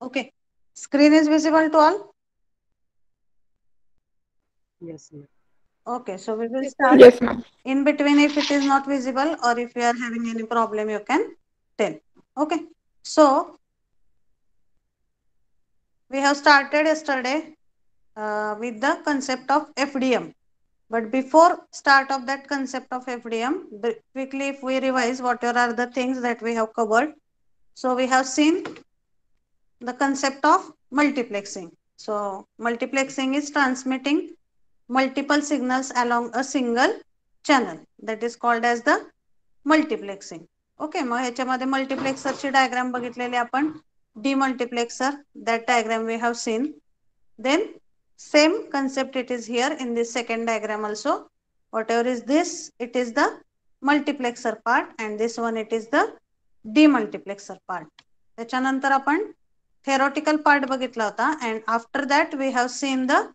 Okay. Screen is visible to all? Yes, ma'am. Okay, so we will Yes, start. ma'am. Yes, ma'am. In between, if it is not visible or if you are having any problem, you can tell. Okay. So we have started yesterday with the concept of FDM. But before start of that concept of FDM, quickly if we revise what are the things that we have covered. So we have seen the concept of multiplexing. So multiplexing is transmitting multiple signals along a single channel, that is called as the multiplexing. Okay, मग ह्याच्यामध्ये मल्टिप्लेक्सरची diagram बघितलेली आपण. Demultiplexer, that diagram we have seen. Then same concept it is here in this second diagram also. Whatever is this, it is the multiplexer part, and this one it is the demultiplexer part. त्याच्यानंतर आपण theoretical part बघितला होता, and after that we have seen the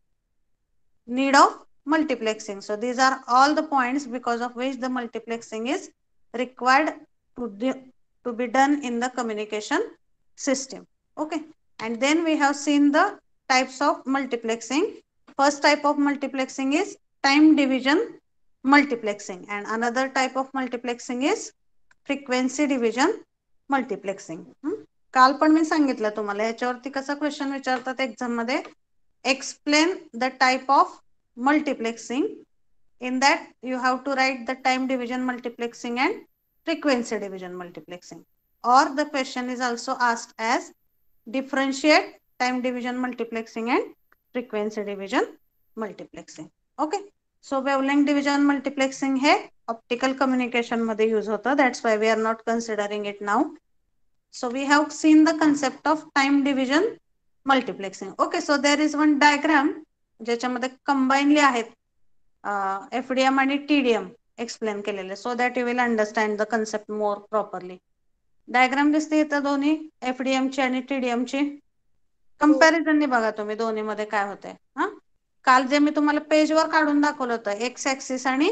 need of multiplexing. So these are all the points because of which the multiplexing is required to be done in the communication system. Okay, and then we have seen the types of multiplexing. First type of multiplexing is time division multiplexing, and another type of multiplexing is frequency division multiplexing. काल पण मी सांगितलं तुम्हाला, याच्यावरती कसा question विचारतात exam मध्ये. Explain the type of multiplexing. In that you have to write the time division multiplexing and frequency division multiplexing. Or the question is also asked as differentiate time division multiplexing and frequency division multiplexing. Okay, so wavelength division multiplexing हे optical communication मध्ये use होतं, that's why we are not considering it now. So we have seen the concept of time division multiplexing. Okay, so there is one diagram ज्याच्यामध्ये combinedly आहेत FDM आणि TDM explain केलेले, so that you will understand the concept more properly. Diagram दिसते इथं दोन्ही FDM ची आणि TDM ची. कंपॅरिझन ने बघा तुम्ही दोन्ही मध्ये काय होतंय. हा, काल जे मी तुम्हाला पेजवर काढून दाखवलं होतं एक्स ऍक्सिस आणि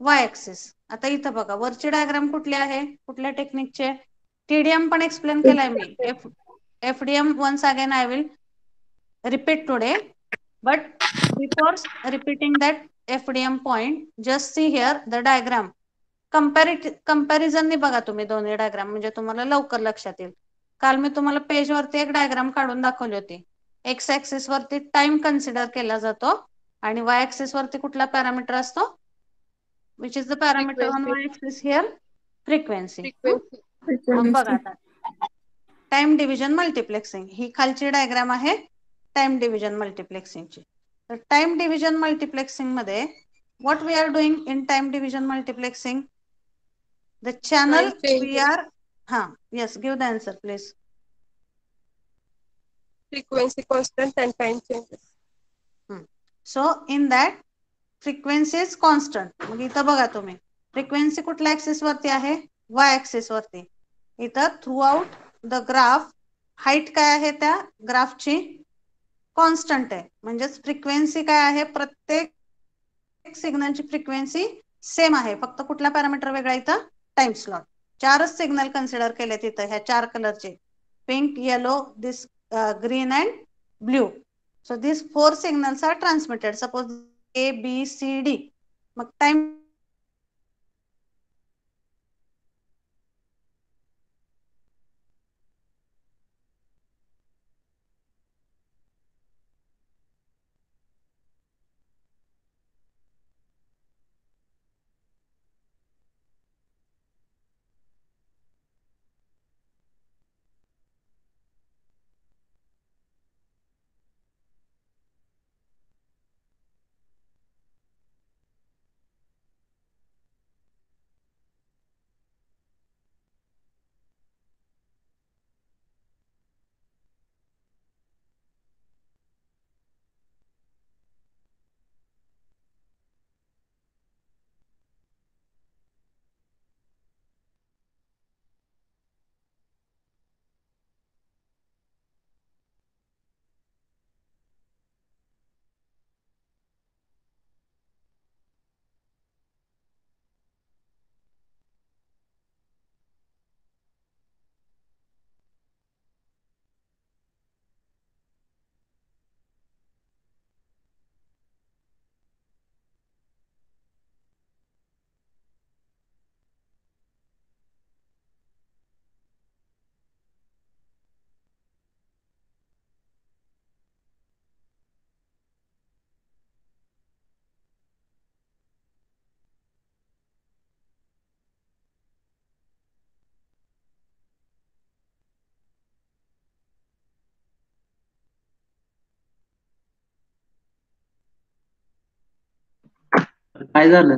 वाय ऍक्सिस, आता इथं बघा वरची डायग्राम कुठली आहे, कुठल्या टेक्निकचे. TDM पण एक्सप्लेन केलाय मी. FDM once again I will repeat today, but before repeating that FDM point, just see here the diagram. Comparison ने बघा तुम्ही दोन्ही डायग्राम, म्हणजे तुम्हाला लवकर लक्षात येईल. काल मी तुम्हाला पेज वरती एक डायग्राम काढून दाखवली होती. एक्स ऍक्सिस वरती टाइम कन्सिडर केला जातो आणि वाय ऍक्सिस वरती कुठला पॅरामीटर असतो, which is the parameter on Frequency. Y axis here, frequency. Frequency. मग बघा Frequency. आता टाइम डिव्हिजन मल्टिप्लेक्सिंग ही खालची डायग्राम आहे टाइम डिव्हिजन मल्टिप्लेक्सिंगची. तर टाइम डिव्हिजन मल्टिप्लेक्सिंग मध्ये what we are doing in time division multiplexing, the channel Time we changes. are, yes, give the answer please. Frequency constant and time changes. So in that frequency is constant. मग इथं बघा तुम्ही frequency कुठल्या axis वरती आहे, Y axis वरती. इथं through out the graph height काय आहे त्या ग्राफची, कॉन्स्टंट आहे. म्हणजेच फ्रिक्वेन्सी काय आहे, प्रत्येक सिग्नलची फ्रिक्वेन्सी सेम आहे, फक्त कुठला पॅरामीटर वेगळा इथं, टाइम स्लॉट. चारच सिग्नल कन्सिडर केले तिथं ह्या चार कलरचे, pink, yellow, this green and blue. So these four signals are transmitted. Suppose A, B, C, D. मग time काय झालं?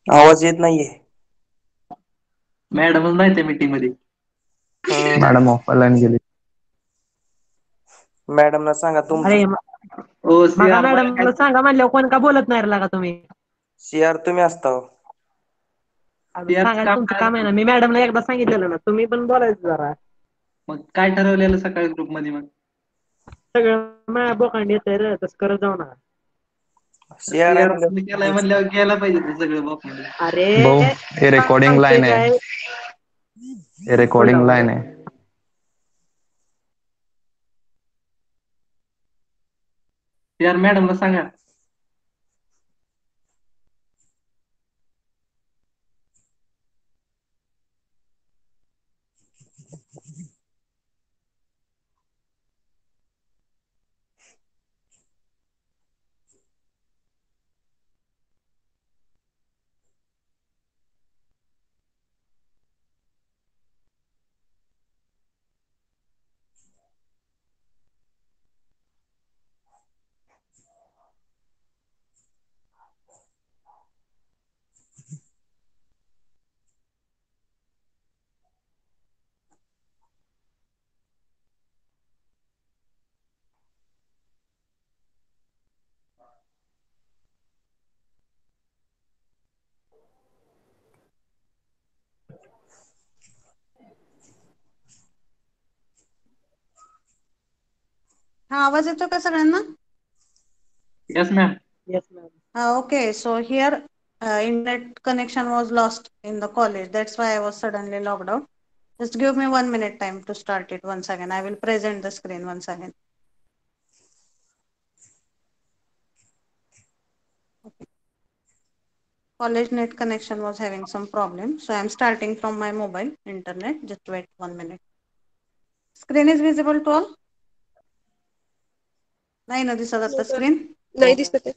आवाज येत नाहीये. मॅडमच नाही त्या मीटिंग मध्ये. मॅडम ऑफलाईन गेली. मॅडमला सांगा अरे तुमचं ओ मगा सीआर बरं काय मॅडमला सांगा म्हणल्यावर कोण का बोलत नाही रे लागा तुम्ही. सीआर तुम्ही असता हो. अजून सीआर सांगायचं काम तुमचं काय काम आहे ना. मी मॅडमला एकदा सांगितलेलं ना, तुम्ही पण बोलायचं जरा. मग काय ठरवलेलं सकाळी ग्रुप मध्ये मग? सगळं माझ्या बोकांड येतंय रे, तसं करत जाऊ नका. सीआर आहे सीआर म्हणलं केलाय म्हणल्यावर गेला पाहिजे ते सगळं बाप. भाऊ अरे हे रेकॉर्डिंग सांगतोय लाईन आहे. काय हे बोला रेकॉर्डिंग बोला. लाईन आहे. सीआर मॅडमला सांगा. हा, आवाज येतो का सगळ्यांना? Yes ma'am. Yes ma'am. Okay, so here internet connection was lost in the college. That's why I was suddenly logged out. Just give me 1 minute time to start it once again. I will present the screen once again. Okay. College net connection was having some problem. So I'm starting from my mobile internet. Just wait 1 minute. Screen is visible to all? नाही ना दिसत आता screen? नाही दिसत आहे.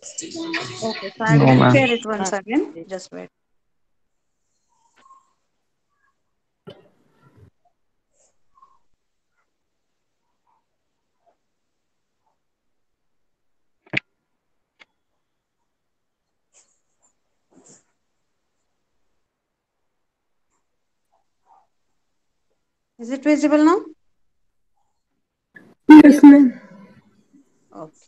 Okay, so I No will ma'am. share it once again. Just wait. Is it visible now? Yes, ma'am. Okay.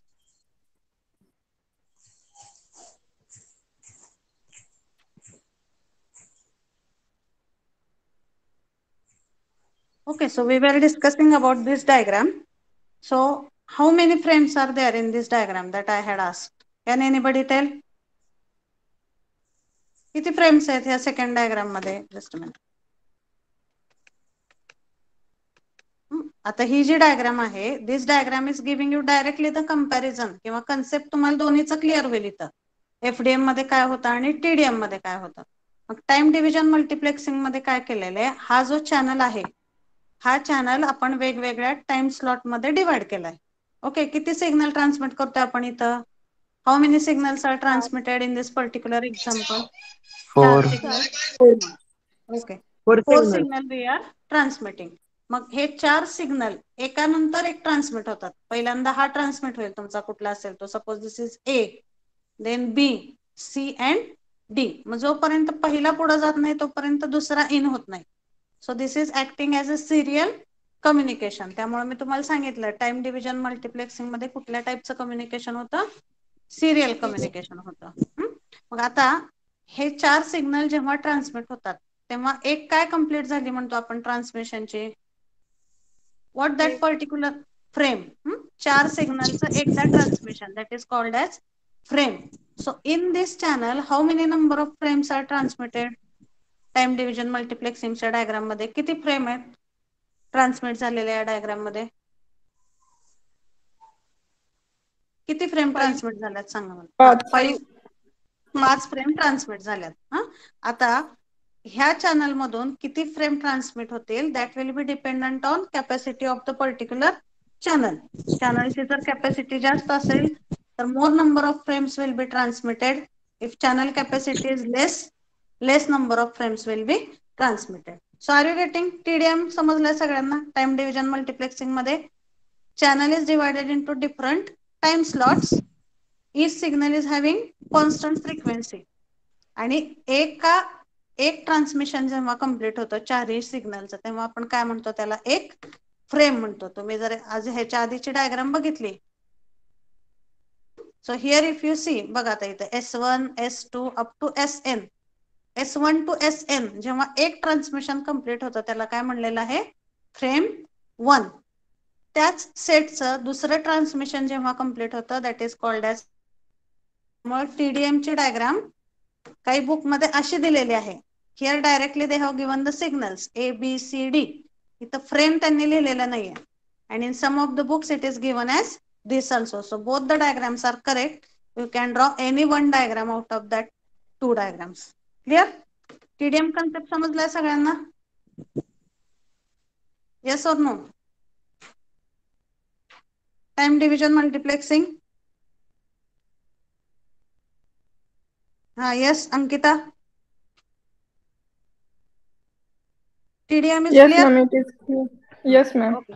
Okay, so we were discussing about this diagram. So how many frames are there in this diagram that I had asked? Can anybody tell? किती frames आहेत ह्या second diagram मध्ये? Just a minute. आता ही जी diagram आहे, this diagram is giving you directly the comparison किंवा concept तुम्हाला दोन्हीचं clear होईल इथं. FDM मध्ये काय होतं आणि TDM मध्ये काय होतं. मग टाइम डिव्हिजन मल्टिप्लेक्सिंग मध्ये काय केलेलं आहे, हा जो चॅनल आहे हा चॅनल आपण वेगवेगळ्या टाइम स्लॉट मध्ये डिवाइड केलाय. ओके, किती सिग्नल ट्रान्समिट करतोय आपण इथं? How many signals are transmitted in this particular example? 4 4. Signal. Okay, 4 signal. Signal we are transmitting. मग हे 4 सिग्नल एकानंतर एक ट्रान्समिट होतात. पहिल्यांदा हा ट्रान्समिट होईल तुमचा कुठला असेल तो, suppose this is A, then B, C and D. मग जोपर्यंत पहिला पुढे जात नाही तोपर्यंत दुसरा इन होत नाही. So this is acting as a serial communication. त्यामुळे मी तुम्हाला सांगितलं टाइम डिव्हिजन मल्टिप्लेक्सिंग मध्ये कुठल्या टाईपचं कम्युनिकेशन होतं? सिरियल कम्युनिकेशन होतं. मग आता हे 4 सिग्नल जेव्हा ट्रान्समिट होतात तेव्हा एक काय कंप्लीट झाली म्हणतो आपण ट्रान्समिशनची? What that particular frame. 4 सिग्नलचं एकदा transmission, that is called as frame. So in this channel, how many number of frames are transmitted? Time division मल्टिप्लेक्सिंगच्या डायग्राम मध्ये किती फ्रेम आहेत ट्रान्समिट झालेल्या या डायग्राम मध्ये? किती फ्रेम ट्रान्समिट झाल्यात सांगा मला. हा, 5. 5 फ्रेम ट्रान्समिट झाल्यात. आता ह्या चॅनल मधून किती फ्रेम ट्रान्समिट होतील that will be dependent on capacity of the particular channel. चॅनलची जर कॅपॅसिटी जास्त असेल तर more number of frames will be transmitted. If channel capacity is less, less number of frames will be transmitted. So are you getting? TDM समजलंय सगळ्यांना? Time division multiplexing मध्ये channel is divided into different time slots. Each signal is having constant frequency. आणि एक transmission जेव्हा complete होतं चारही सिग्नलचं तेव्हा आपण काय म्हणतो त्याला? एक फ्रेम म्हणतो. तुम्ही जर आज ह्याच्या आधीची डायग्राम बघितली, so here if you see, बघा आता इथे S1 S2 up to SN, S1 to SN जेव्हा एक ट्रान्समिशन कम्प्लीट होतं त्याला काय म्हणलेलं आहे? फ्रेम 1. त्याच सेटचं दुसरं ट्रान्समिशन जेव्हा कम्प्लीट होतं दॅट इज कॉल्ड ॲज. मग TDM ची डायग्राम काही बुक मध्ये अशी दिलेली आहे. Here directly they have given the signals ABCD. इथं फ्रेम त्यांनी लिहिलेलं नाहीये. And in some of the books it is given as this also. So both the diagrams are correct. You can draw any one diagram out of that 2 diagrams. Clear? TDM concept समजलाय सगळ्यांना? Yes or no? Time division multiplexing. Yes, Ankita. TDM is Yes, clear? ma'am, it is clear. Yes, ma'am. Okay.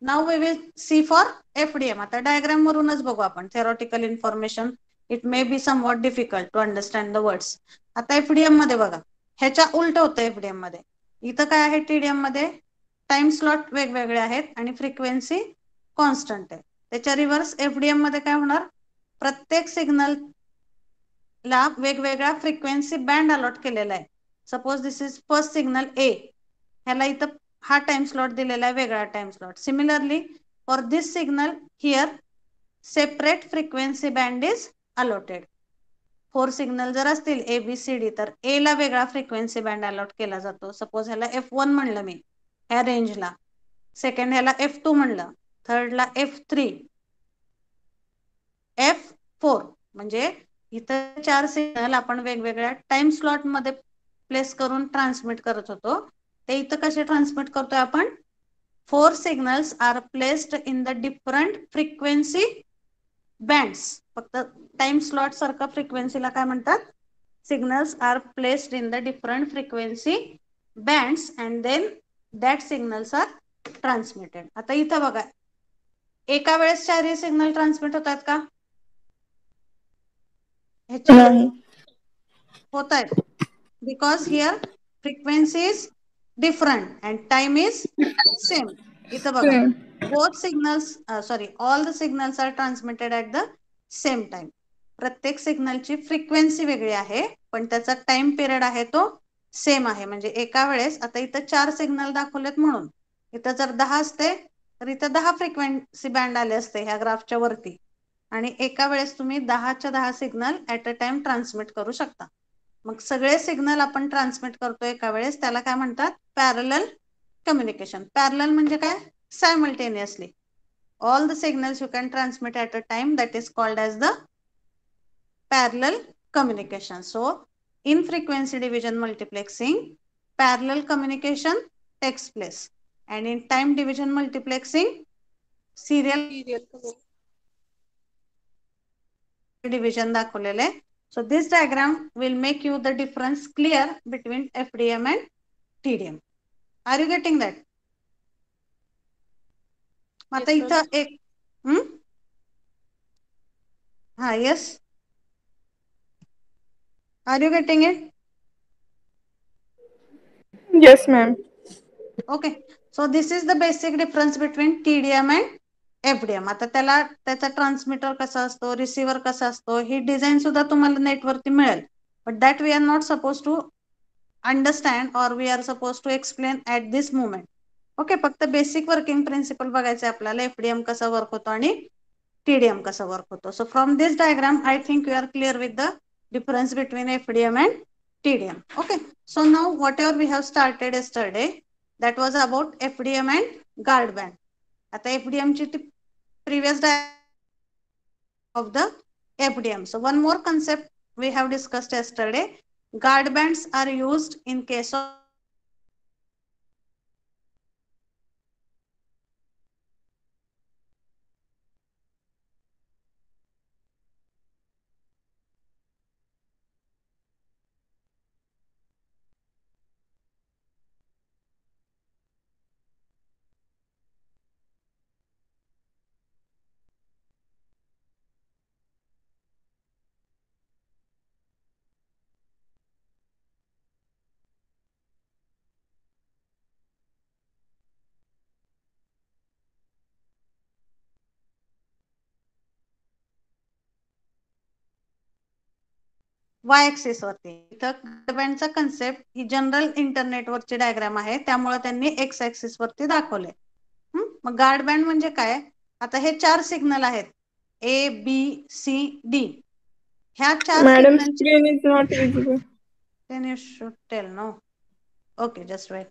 Now we will see for FDM. आता diagram वरूनच बघू आपण. Theoretical information. It may be somewhat difficult to understand the words. आता FDM मध्ये बघा. ह्याच्या उलट होतं FDM मध्ये. इथं काय आहे TDM मध्ये? टाइम स्लॉट वेगवेगळे आहेत आणि फ्रिक्वेन्सी कॉन्स्टंट आहे. त्याच्या रिव्हर्स FDM मध्ये काय होणार? प्रत्येक सिग्नल ला वेगवेगळा फ्रिक्वेन्सी बँड अलॉट केलेला आहे. Suppose this is first signal A. ह्याला इथं हा टाइम स्लॉट दिलेला आहे, वेगळा time slot. Similarly for this signal here separate frequency band is allotted. 4 signal जर असतील ABCD तर A ला वेगळा फ्रिक्वेन्सी बँड अलॉट केला जातो. सपोज ह्याला F1 म्हणलं मी ह्या रेंजला, सेकंड ह्याला F2 म्हणलं, थर्डला F3, F4. म्हणजे इथं 4 सिग्नल आपण वेगवेगळ्या टाइम स्लॉट मध्ये प्लेस करून ट्रान्समिट करत होतो. ते इथं कसे ट्रान्समिट करतोय आपण? 4 signals are placed in the different frequency bands. फक्त टाइम स्लॉट सारखं फ्रिक्वेन्सीला काय म्हणतात? Signals are placed in the different frequency bands and then that signals are transmitted. आता इथं बघा, एका वेळेस 4 सिग्नल ट्रान्समिट होतात का? नाही. होत आहेत. Because here frequency is different and time is same. इथं बघा, Same. both signals all the signals are transmitted at the same time. प्रत्येक सिग्नलची फ्रिक्वेन्सी वेगळी आहे पण त्याचा टाइम पिरियड आहे तो सेम आहे. म्हणजे एका वेळेस आता इथं 4 सिग्नल दाखवलेत म्हणून इथं जर 10 असते तर इथं 10 फ्रिक्वेन्सी बँड आले असते ह्या ग्राफच्या वरती. आणि एका वेळेस तुम्ही 10च्या 10 signal at a time transmit करू शकता. मग सगळे सिग्नल आपण ट्रान्समिट करतो एका वेळेस, त्याला काय म्हणतात? Parallel communication. पॅरलल म्हणजे काय? Simultaneously all the signals you can transmit at a time, that is called as the parallel communication. So in frequency division multiplexing, parallel communication takes place, and in time division multiplexing, serial division दाखवलेले आहे. So this diagram will make you the difference clear between FDM and TDM. Are you getting that? आता Yes, इथं एक हा, yes. Are you getting it? Yes, ma'am. Okay. So this is the basic difference between TDM and FDM. आता त्याला त्याचा transmitter कसा असतो, receiver कसा असतो, ही डिझाईन सुद्धा तुम्हाला नेटवरती मिळेल. But that we are not suppose to understand or we are suppose to explain at this moment. Okay, फक्त बेसिक वर्किंग प्रिन्सिपल बघायचं आपल्याला, FDM कसा वर्क होतो आणि TDM कसा वर्क होतो. So from this diagram I think you are clear with the difference between FDM and TDM. Okay, so now whatever we have started yesterday, that was about FDM and guard band. आता FDM ची previous of the FDM. So one more concept we have discussed yesterday. Guard bands are used in case of Y axis वरती. इथं गार्डबँडचा concept ही general इंटरनेटवरची diagram आहे, त्यामुळे त्यांनी x axis वरती दाखवले. मग गार्डबँड म्हणजे काय? आता हे 4 सिग्नल आहेत, ए बी सी डी. ह्या 4 Madam, सिग्नलची screen is not visible. then you should tell, no? Okay, just wait.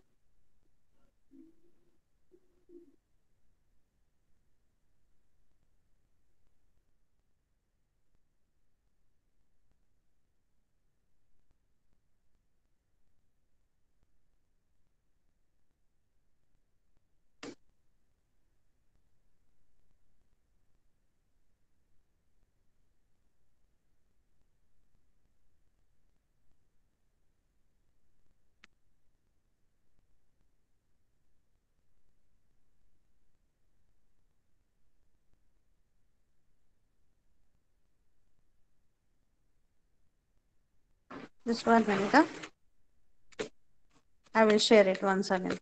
Just 1 minute, huh? I will share it once again.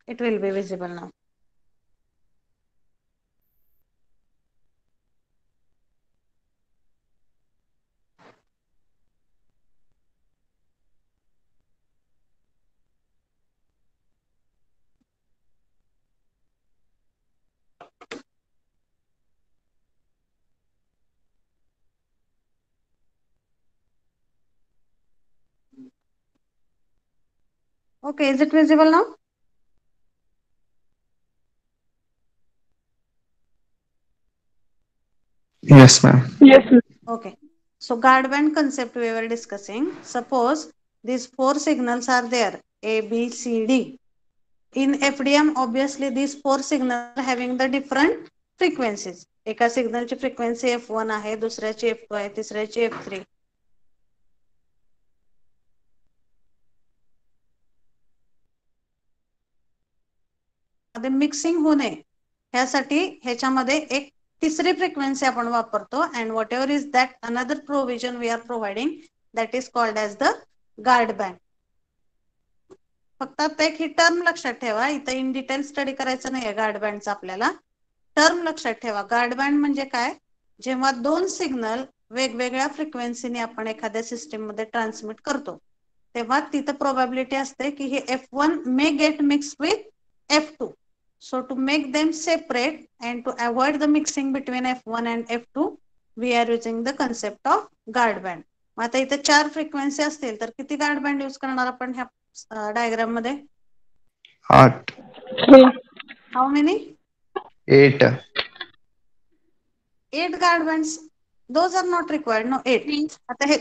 It will be visible now. Okay, is it visible now? Yes, ma'am. Yes, ma'am. Okay. So guardband concept we were discussing. Suppose these 4 signals are there, A, B, C, D. In FDM, obviously these 4 signals are having the different frequencies. एका सिग्नलची frequency F1 आहे, दुसऱ्याची F2 आहे, तिसऱ्याची F3. Mixing होऊ नये ह्यासाठी ह्याच्यामध्ये एक तिसरी फ्रिक्वेन्सी आपण वापरतो, and whatever is that another provision we are providing, that is called as the guard band. फक्त आता एक ही टर्म लक्षात ठेवा, इथं इन डिटेल स्टडी करायचं नाहीये गार्ड बँडचा आपल्याला. टर्म लक्षात ठेवा, गार्ड बँड म्हणजे काय? जेव्हा 2 सिग्नल वेगवेगळ्या फ्रिक्वेन्सीने आपण एखाद्या सिस्टीम मध्ये ट्रान्समिट करतो, तेव्हा तिथं प्रोबॅबिलिटी असते की हे F1 may gate mix with F2. So to make them separate and to avoid the mixing between F1 and F2, we are using the concept of guard band. आता इथे 4 frequency असतील तर किती गार्ड बँड यूज करणार आपण ह्या diagram मध्ये? 8. 3. How many? 8. 8 guard bands. Those are not required, no 8. आता हे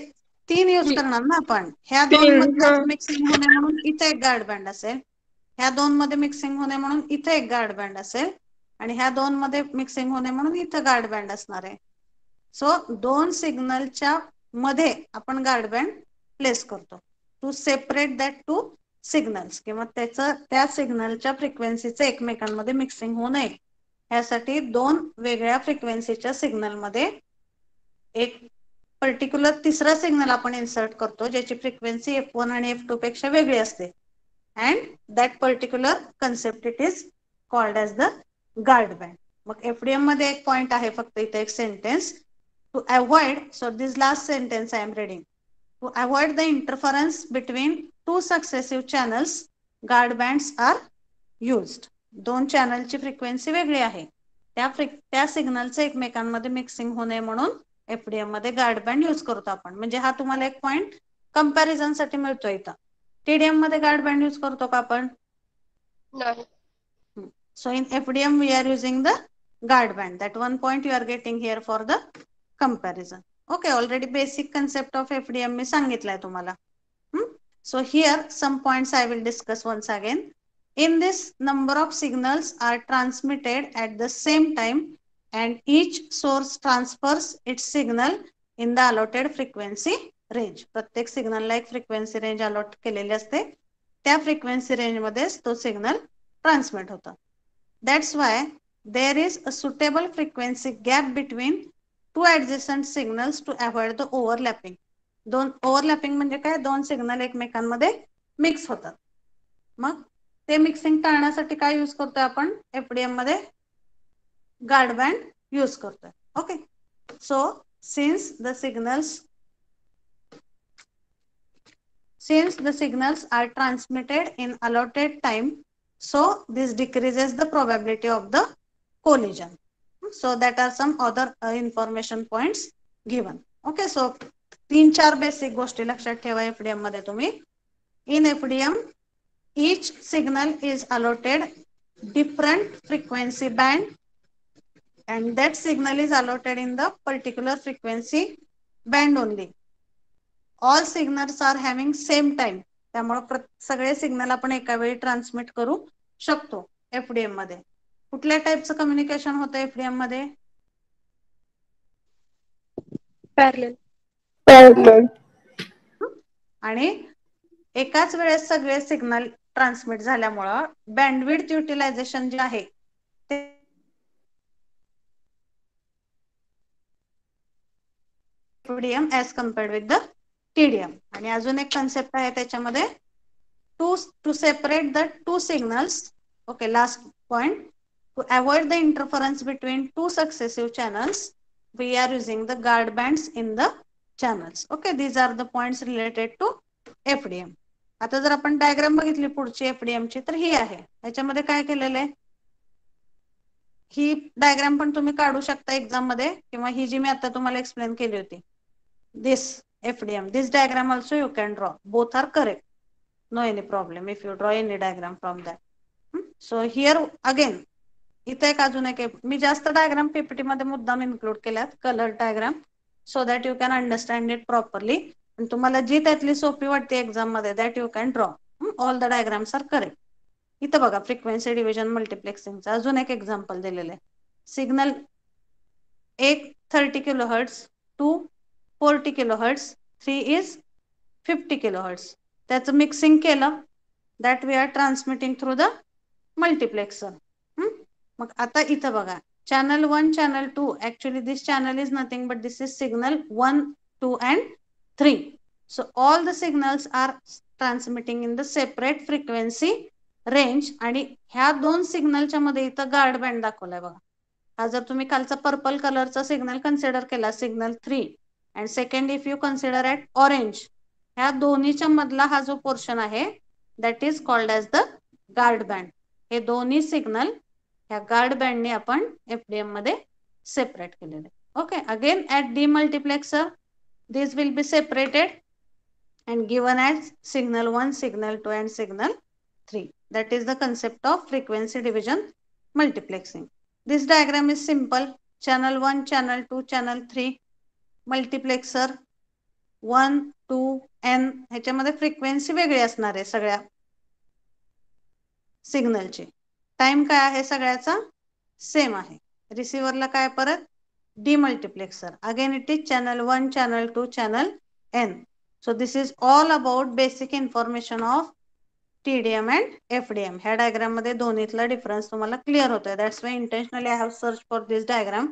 3 यूज करणार ना आपण. ह्या 2 मध्ये मिक्सिंग होणे म्हणून इथे एक गार्ड बँड असेल, ह्या 2 मध्ये मिक्सिंग होणे म्हणून इथे एक गार्ड बँड असेल, आणि ह्या 2 मध्ये मिक्सिंग होणे म्हणून इथं गार्ड बँड असणार आहे. सो 2 सिग्नलच्या मध्ये आपण गार्ड बँड प्लेस करतो टू सेपरेट दॅट 2 सिग्नल्स, किंवा त्या सिग्नलच्या फ्रिक्वेन्सीचे एकमेकांमध्ये मिक्सिंग होऊ नये ह्यासाठी 2 वेगळ्या फ्रिक्वेन्सीच्या सिग्नल मध्ये एक पर्टिक्युलर तिसरा सिग्नल आपण इन्सर्ट करतो, ज्याची फ्रिक्वेन्सी F1 आणि F2 पेक्षा वेगळी असते. And that particular concept it is called as the guard band. मग FDM मध्ये एक पॉइंट आहे, फक्त इथे एक sentence, to avoid, so this last sentence I am reading, to avoid the interference between 2 successive channels, guard bands are used. 2 चॅनलची frequency वेगळी आहे, त्या सिग्नलचं एकमेकांमध्ये मिक्सिंग होणे म्हणून FDM मध्ये गार्ड बँड यूज करतो आपण. म्हणजे हा तुम्हाला एक पॉइंट कंपॅरिझन साठी मिळतो इथं. TDM मध्ये गार्ड बँड यूज करतो का आपण? नाही. So in FDM we are using the guard band. That one point you are getting here for the comparison. Okay, already basic concept of FDM मी सांगितलंय तुम्हाला. So here some points I will discuss once again. In this, number of signals are transmitted at the same time and each source transfers its signal in the allotted frequency range. प्रत्येक सिग्नलला एक frequency range allot केलेली असते, त्या frequency range मध्येच तो signal transmit होतो. That's why there is a suitable frequency gap between two adjacent signals to avoid the overlapping. दोन ओव्हरलॅपिंग म्हणजे काय, दोन सिग्नल एकमेकांमध्ये मिक्स होतात. मग ते मिक्सिंग टाळण्यासाठी काय यूज करतोय आपण एफडीएम मध्ये, गार्ड बँड यूज करतोय. Okay, so since the signals are transmitted in allotted time, so this decreases the probability of the collision. So that are some other information points given. Okay, so 3-4 basic गोष्टी लक्षात ठेवा FDM मध्ये तुम्ही. In FDM each signal is allotted different frequency band and that signal is allotted in the particular frequency band only. All signals are having same time. त्यामुळे सगळे signal आपण एका वेळी ट्रान्समिट करू शकतो एफडीएम मध्ये. कुठल्या टाइपचं कम्युनिकेशन होतं एफडीएम मध्ये? Parallel. आणि एकाच वेळेस सगळे सिग्नल ट्रान्समिट झाल्यामुळं बँडविड्थ युटिलायझेशन जे आहे ते FDM as compared with the TDM. आणि अजून एक कन्सेप्ट आहे त्याच्यामध्ये, to separate the two signals. Okay, last point, to avoid the interference between two successive channels we are using the guard bands in the channels. Okay, these are the points related to FDM. आता जर आपण diagram बघितली पुढची FDM ची तर ही आहे. याच्यामध्ये काय केलेलं आहे, ही डायग्राम पण तुम्ही काढू शकता एक्झाम मध्ये, किंवा ही जी मी आता तुम्हाला एक्सप्लेन केली होती, this FDM, this diagram also you can draw, both are correct, no any problem if you draw any diagram from that. So here again इथे एक अजून एक, मी जास्त डायग्राम पीपीटी मध्ये मुद्दाम इन्क्लूड केल्यात, colour diagram, so that you can understand it properly. आणि तुम्हाला जी त्यातली सोपी वाटते एक्झाम मध्ये that you can draw. All the diagrams are correct. इथं बघा फ्रिक्वेन्सी डिव्हिजन मल्टिप्लेक्सिंगचं अजून एक एक्झाम्पल दिलेलं आहे. Signal 1 30 kilohertz, 2 40 kilohertz, 3 is 50 kilohertz. त्याचं मिक्सिंग केलं, that we are transmitting through the multiplexer. मग आता इथं बघा, channel 1, channel 2, actually this channel is nothing but this is signal 1, 2 and 3. So all the signals are transmitting in the separate frequency range. आणि ह्या दोन सिग्नलच्या मध्ये इथं गार्ड बँड दाखवलाय बघा. हा जर तुम्ही कालचा पर्पल कलरचा सिग्नल कन्सिडर केला, signal 3, and second if you consider at orange, ह्या दोन्हीच्या मधला हा जो पोर्शन आहे that is called as the guard band. हे दोन्ही सिग्नल ह्या गार्ड बँडने आपण एफडीएम मध्ये सेपरेट केलेले. Okay, again at demultiplexer this will be separated and given as signal 1, signal 2 and signal 3. That is the concept of frequency division multiplexing. This diagram is simple. Channel 1, channel 2, channel 3, multiplexer 1, 2, n. ह्याच्यामध्ये frequency वेगळी असणार आहे सगळ्या सिग्नलची. Time काय आहे सगळ्याचा same आहे. रिसिव्हरला काय परत demultiplexer. Again it is channel 1, channel 2, channel n. So this is all about basic information of TDM and FDM. ह्या डायग्राम मध्ये दोन्हीतला डिफरन्स तुम्हाला क्लिअर होतोय. That's why intentionally I have searched for this diagram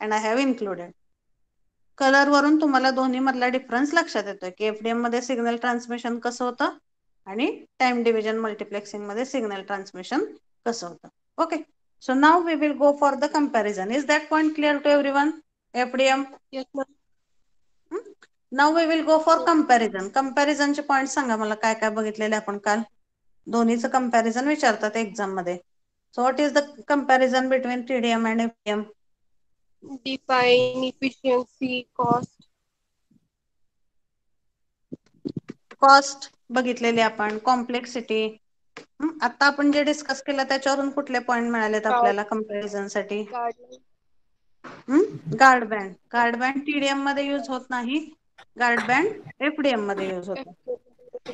and I have included. Colour वरून तुम्हाला दोन्ही मधला difference लक्षात येतोय की एफडीएम मध्ये सिग्नल ट्रान्समिशन कसं होतं आणि टाइम डिव्हिजन मल्टिप्लेक्सिंग मध्ये सिग्नल ट्रान्समिशन कसं होतं. Okay, so now we will go for the comparison. Is that point clear to everyone? FDM. Yes, ma'am. Now we will go for comparison. कंपॅरिझनचे point सांगा मला, काय काय बघितलेले आपण काल. दोन्हीचं कंपॅरिझन विचारतात एक्झाम मध्ये. So what is the comparison between TDM and FDM? Define efficiency, cost. Cost बघितलेली आपण, कॉम्प्लेक्सिटी. आता आपण जे डिस्कस केलं त्याच्यावरून कुठले पॉइंट मिळालेत आपल्याला कंपॅरिझन साठी? Guideline. Guard band. Guard band TDM मध्ये यूज होत नाही, गार्ड बँड एफडीएम मध्ये यूज होतो.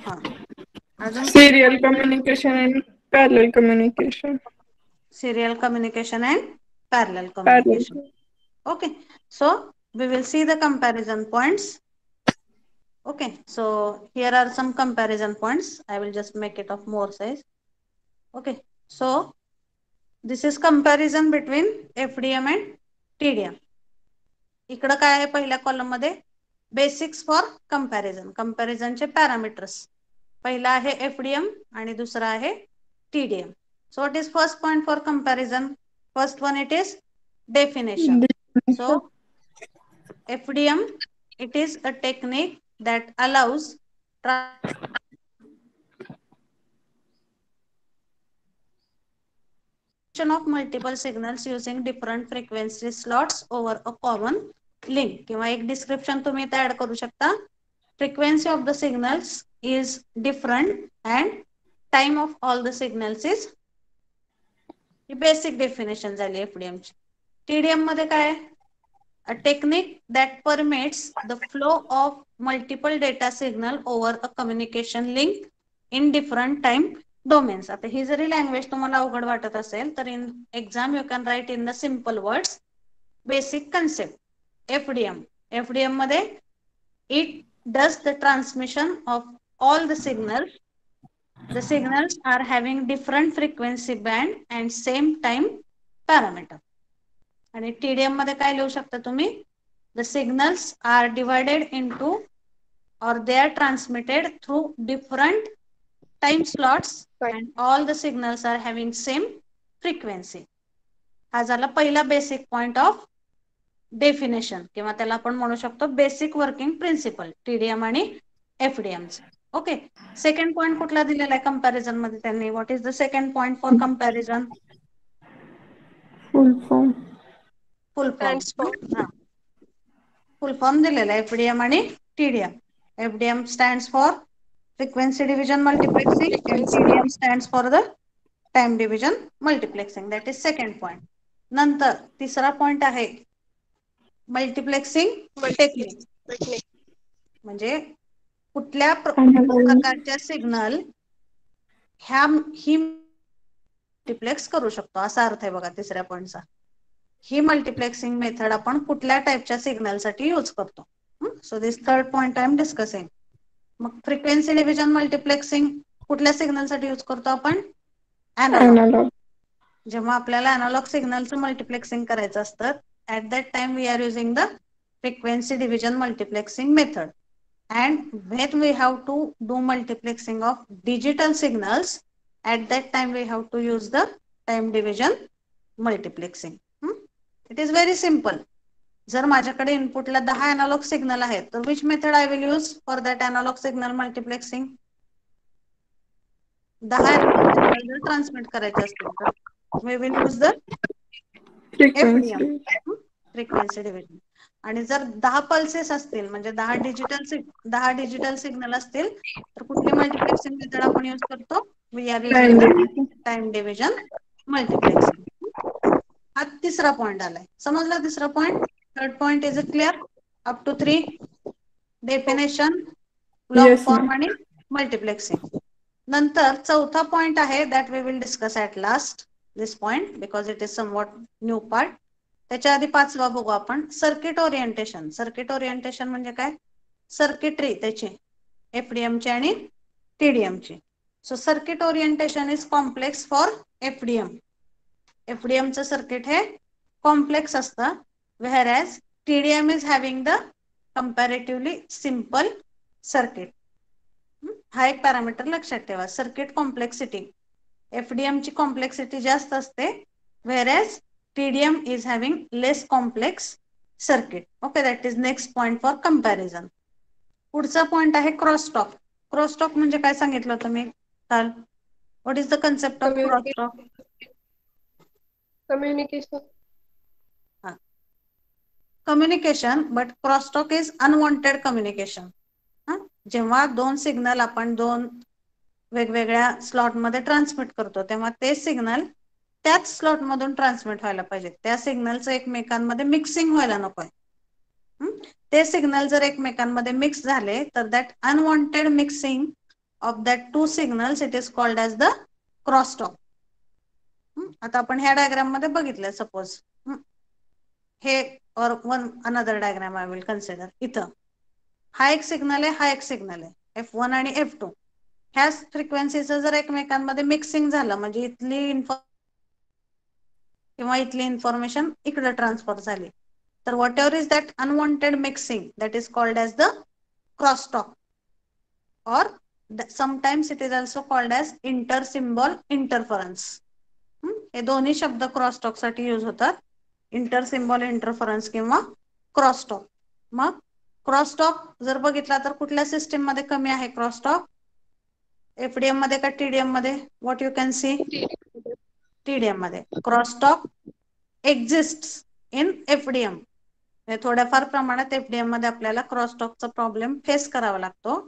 हा, अजून Serial communication and parallel communication. serial communication and parallel Parallel. communication. Okay, so we will see the comparison points. Okay, so here are some comparison points. I will just make it of more size. Okay, so this is comparison between FDM and TDM. इकडं काय आहे पहिल्या column मध्ये basics for कंपॅरिझनचे parameters. पहिला आहे FDM आणि दुसरा आहे TDM. So what is first point for comparison? First one it is definition. So FDM, it is a technique that allows of multiple signals using different frequency slots over a common link. किंवा एक description तुम्ही इथे add करू शकता. Frequency of the signals is different and time of all the signals is. He basic definition झाली FDM ची. TDM मध्ये काय? A technique that permits the flow of multiple data signal over a communication link in different time domains. आता ही जरी language तुम्हाला अवघड वाटत असेल तर in exam you can write in the simple words basic concept. FDM मध्ये it does the transmission of all the signals. The signals are having different frequency band and same time parameter. आणि TDM मध्ये काय लिहू शकता तुम्ही? The signals are divided into or they are transmitted through different time slots and all the signals are having same frequency. हा झाला पहिला basic point of definition किंवा त्याला आपण म्हणू शकतो बेसिक वर्किंग प्रिन्सिपल टीडीएम आणि एफडीएम. ओके. सेकंड पॉइंट कुठला दिलेला आहे कंपॅरिझन मध्ये त्यांनी? What is the second point for comparison? Full form. Full Stands for. Form. Full form दिलेला आहे एफडीएम आणि TDM. FDM stands for frequency division multiplexing and TDM stands for the time division multiplexing. That is second point. नंतर तिसरा point आहे multiplexing technique. म्हणजे कुठल्या प्रकारच्या signal ही multiplex करू शकतो असा अर्थ आहे बघा तिसऱ्या पॉइंटचा. ही मल्टिप्लेक्सिंग मेथड आपण कुठल्या टाइपच्या सिग्नल साठी यूज करतो. So this third point I am discussing. मग फ्रिक्वेन्सी डिव्हिजन मल्टिप्लेक्सिंग कुठल्या सिग्नल साठी यूज करतो आपण? Analog. जेव्हा आपल्याला अॅनालॉग सिग्नलचं मल्टिप्लेक्सिंग करायचं असतं at that time we are using the frequency division multiplexing method. And when we have to do multiplexing of digital signals, at that time we have to use the time division multiplexing. It is very simple. जर माझ्याकडे इनपुटला 10 analog signal आहेत तर which method I will use for that analog signal multiplexing? 10 analog signal जर transmit करायचे असतील तर we will use the Frequency. Frequency division. आणि जर 10 पल्सेस असतील म्हणजे 10 डिजिटल सिग्नल असतील तर कुठली मल्टिप्लेक्सिंग मेथड आपण यूज करतो? We are using the time division multiplexing. हा तिसरा पॉइंट आलाय. समजला तिसरा point? Third point is clear up to 3? Definition, long Yes, form ma'am. आणि मल्टिप्लेक्सिंग. नंतर चौथा पॉइंट आहे that we will discuss at last this point because it is somewhat new part. त्याच्या आधी पाचवा बघू आपण सर्किट ओरिएंटेशन. सर्किट ओरिएंटेशन म्हणजे काय? सर्किटरी त्याची एफडीएम ची आणि टीडीएम ची. So circuit orientation is complex for FDM. FDM चं सर्किट हे कॉम्प्लेक्स असतं whereas TDM is having the comparatively simple circuit. हा एक पॅरामीटर लक्षात ठेवा. सर्किट कॉम्प्लेक्सिटी एफडीएम ची कॉम्प्लेक्सिटी जास्त असते whereas TDM is having less complex circuit. Okay, that is next point for comparison. पुढचा पॉइंट आहे क्रॉसटॉक. क्रॉसटॉक म्हणजे काय सांगितलं होतं मी काल? What is the concept of crosstalk? Communication. Communication, but crosstalk is unwanted communication. जेव्हा दोन सिग्नल आपण दोन वेगवेगळ्या स्लॉट मध्ये ट्रान्समिट करतो तेव्हा ते सिग्नल त्याच स्लॉट मधून ट्रान्समिट व्हायला पाहिजे. त्या सिग्नलचं एकमेकांमध्ये मिक्सिंग व्हायला नकोय. ते सिग्नल जर एकमेकांमध्ये मिक्स झाले तर that unwanted mixing of that two signals it is called as the crosstalk. आता आपण ह्या डायग्राम मध्ये बघितलं सपोज हे और one another diagram I will consider. इथं हा एक सिग्नल आहे, हा एक सिग्नल आहे F1 आणि F2. ह्या फ्रिक्वेन्सीचं जर एकमेकांमध्ये मिक्सिंग झालं म्हणजे इथली इन्फॉर्मेशन इकडे ट्रान्सफर झाली तर what ever is that unwanted mixing that is called as the crosstalk or sometimes it is also called as inter-symbol interference. हे दोन्ही शब्द क्रॉसटॉक साठी यूज होतात, इंटर सिम्बॉल इंटरफरन्स किंवा क्रॉसटॉक. मग क्रॉसटॉक जर बघितला तर कुठल्या सिस्टीम मध्ये कमी आहे क्रॉसटॉक? एफडीएम मध्ये का टीडीएम मध्ये? What you can see? TDM मध्ये. Crosstalk exist in FDM. थोड्याफार प्रमाणात एफडीएम मध्ये आपल्याला क्रॉसटॉकचा प्रॉब्लेम फेस करावा लागतो,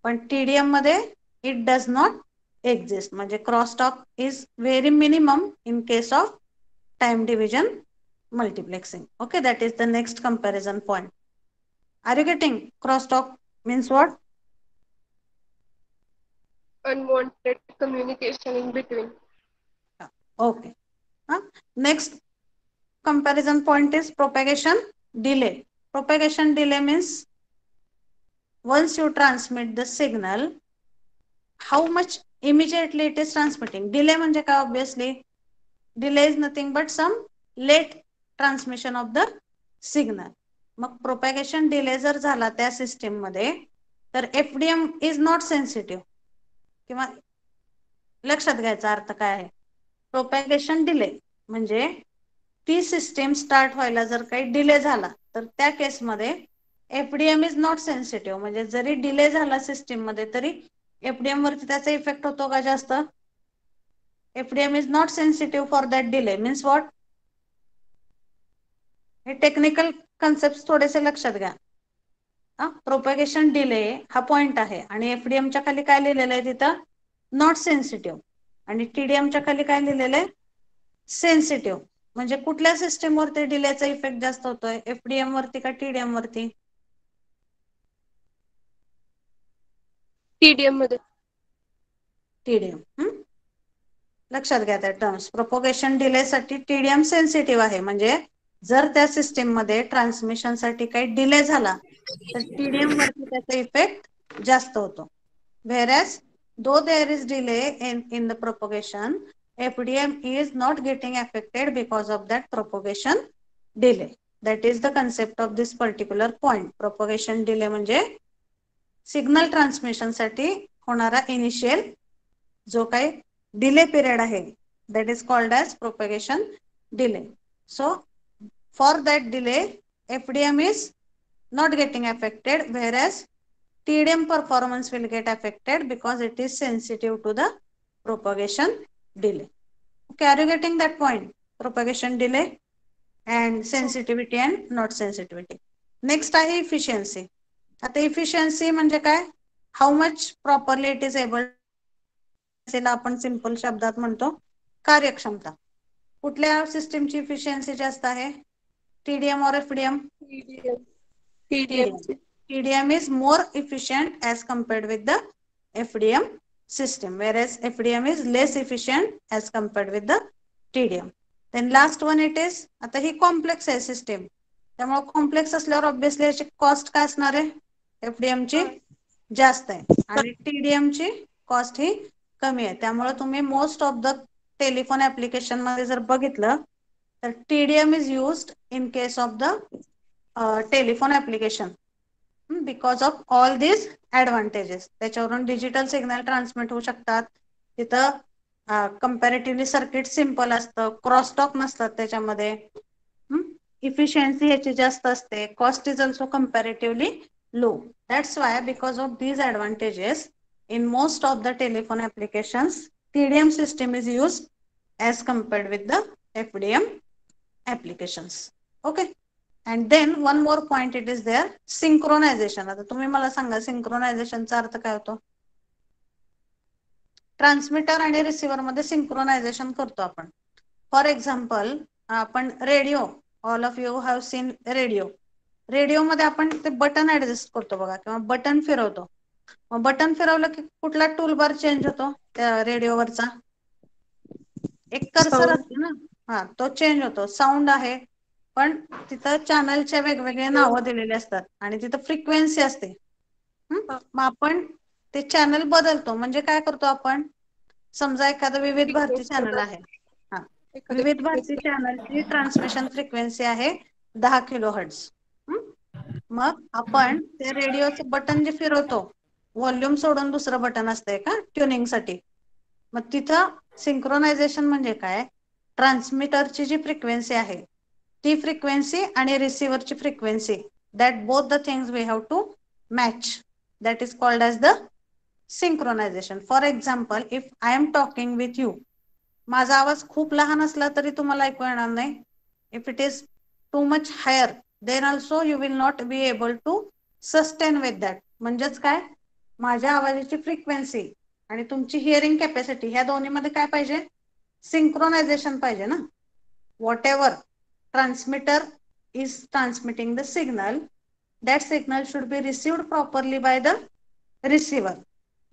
पण टीडीएम मध्ये इट डज नॉट एक्झिस्ट. म्हणजे crosstalk is very minimum in case of time division multiplexing. Okay, that is the next comparison point. Are you getting? Crosstalk means what? Unwanted communication in between. Okay. Next comparison point is propagation delay. Propagation delay means once you transmit the signal, how much immediately it is transmitting. Delay म्हणजे काय? Obviously delay is nothing but some late transmission of the signal. मग propagation delay जर झाला त्या system मध्ये तर FDM is not sensitive. किंवा लक्षात घ्यायचा अर्थ काय आहे? प्रोपॅगेशन डिले म्हणजे ती सिस्टीम स्टार्ट व्हायला जर काही डिले झाला तर त्या केसमध्ये एफडीएम इज नॉट सेन्सिटिव्ह. म्हणजे जरी डिले झाला सिस्टीम मध्ये तरी एफडीएम वरती त्याचा इफेक्ट होतो का जास्त? FDM is not sensitive for that delay. Means what? हे टेक्निकल कन्सेप्ट थोडेसे लक्षात घ्या. प्रोपॅगेशन डिले हा पॉइंट आहे आणि एफडीएमच्या खाली काय लिहिलेलं आहे तिथं? Not sensitive. आणि टीडीएमच्या खाली काय लिहिलेलं आहे? सेन्सिटिव्ह. म्हणजे कुठल्या सिस्टीम वरती डिलेचा इफेक्ट जास्त होतोय? एफडीएम वरती का टीडीएम वरती? TDM मध्ये. टीडीएम. लक्षात घ्या त्या टर्म्स. प्रोपगेशन डिले साठी टीडीएम सेन्सिटिव्ह आहे. म्हणजे जर त्या सिस्टीम मध्ये ट्रान्समिशन साठी काही डिले झाला तर टीडीएम वरती त्याचा इफेक्ट जास्त होतो. Whereas though there is delay in the propagation, FDM is not getting affected because of that propagation delay. That is the concept of this particular point. Propagation delay म्हणजे signal transmission साठी होणारा initial जो काही delay period आहे that is called as propagation delay. So for that delay FDM is not getting affected, whereas TDM performance will get affected because it is sensitive to the propagation delay. Okay, are you getting that point? Propagation delay and sensitivity and not sensitivity. Next आहे efficiency. आता efficiency म्हणजे काय? How much properly it is able, आपण simple शब्दात म्हणतो कार्यक्षमता. कुठल्या सिस्टीमची इफिशियन्सी जास्त आहे? टीडीएम और FDM? TDM. TDM is more efficient as compared with the FDM system, whereas FDM is less efficient as compared with the TDM. Then last one it is, आता ही कॉम्प्लेक्स आहे सिस्टीम, त्यामुळे complex असल्यावर obviously याची cost काय असणार आहे? FDM ची जास्त आहे आणि TDM ची कॉस्ट ही कमी आहे. त्यामुळे तुम्ही most of the telephone application मध्ये जर बघितलं तर TDM is used in case of the telephone application because of all this advantages. त्याच्यावरून डिजिटल सिग्नल ट्रान्समिट होऊ शकतात. तिथं कंपॅरेटिव्हली सर्किट सिंपल असतं, क्रॉसटॉक नसतात त्याच्यामध्ये, इफिशियन्सी ह्याची जास्त असते, cost is also comparatively low. That's why because of these advantages in most of the telephone applications TDM system is used as compared with the FDM applications. Okay, and then one more point it is there, synchronization. आता तुम्ही मला सांगा synchronization चा अर्थ काय होतो? Transmitter आणि receiver मध्ये सिंक्रोनायझेशन करतो आपण. फॉर एक्झाम्पल आपण radio, all of you have seen radio. Radio मध्ये आपण ते बटन ऍडजस्ट करतो बघा किंवा बटन फिरवतो. मग बटन फिरवलं की कुठला टूल बार चेंज होतो त्या रेडिओवरचा? एक कर्सर असतो ना, हा तो चेंज होतो. साऊंड आहे पण तिथं चॅनलच्या वेगवेगळे नावं दिलेले असतात आणि तिथं फ्रिक्वेन्सी असते. मग आपण ते चॅनल बदलतो. म्हणजे काय करतो आपण? समजा एखादं विविध भारती चॅनल आहे, हा विविध भारती चॅनलची ट्रान्समिशन फ्रिक्वेन्सी आहे 10 किलो हर्ट्ज. मग आपण ते रेडिओचं बटन जे फिरवतो, व्हॉल्यूम सोडून दुसरं बटन असतंय का ट्युनिंग साठी, मग तिथं सिंक्रोनायझेशन म्हणजे काय, ट्रान्समीटरची जी फ्रिक्वेन्सी आहे ती फ्रिक्वेन्सी आणि रिसिव्हरची frequency, that both the things we have to match, that is called as the synchronization. For example, if I am talking with you, माझा आवाज खूप लहान असला तरी तुम्हाला ऐकू येणार नाही. If it is too much higher, then also you will not be able to sustain with that. म्हणजेच काय, माझ्या आवाजाची फ्रिक्वेन्सी आणि तुमची हिअरिंग कॅपॅसिटी ह्या दोन्हीमध्ये काय पाहिजे, सिंक्रोनायझेशन पाहिजे ना. What ever transmitter is transmitting the signal, that signal should be received properly by the receiver.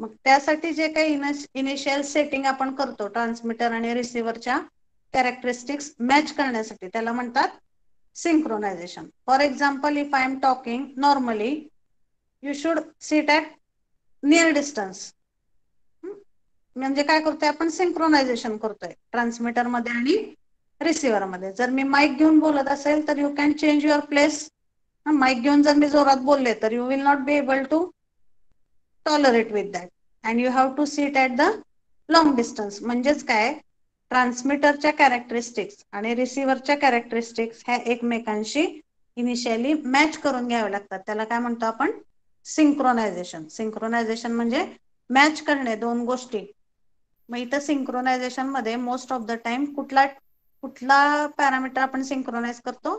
मग त्यासाठी जे काही इनिशियल सेटिंग आपण करतो ट्रान्समीटर आणि रिसिव्हरच्या कॅरेक्टरिस्टिक्स मॅच करण्यासाठी, त्याला म्हणतात synchronization. For example, if I am talking normally, you should sit at near distance. म्हणजे काय करतोय आपण, सिंक्रोनायझेशन करतोय ट्रान्समीटर मध्ये आणि रिसिव्हर मध्ये. जर मी माईक घेऊन बोलत असेल तर you can change your place. Mic घेऊन जर मी जोरात बोलले तर you will not be able to tolerate with that, and you have to seat at the long distance. म्हणजेच काय, ट्रान्समीटरच्या कॅरेक्टरिस्टिक्स आणि रिसिव्हरच्या कॅरेक्टरिस्टिक्स ह्या एकमेकांशी इनिशियली मॅच करून घ्यावे लागतात. त्याला काय म्हणतो आपण, सिंक्रोनायझेशन. सिंक्रोनायझेशन म्हणजे मॅच करणे दोन गोष्टी. मग इथं सिंक्रोनायझेशन मध्ये मोस्ट ऑफ द टाइम कुठला पॅरामीटर आपण सिंक्रोनाइज करतो,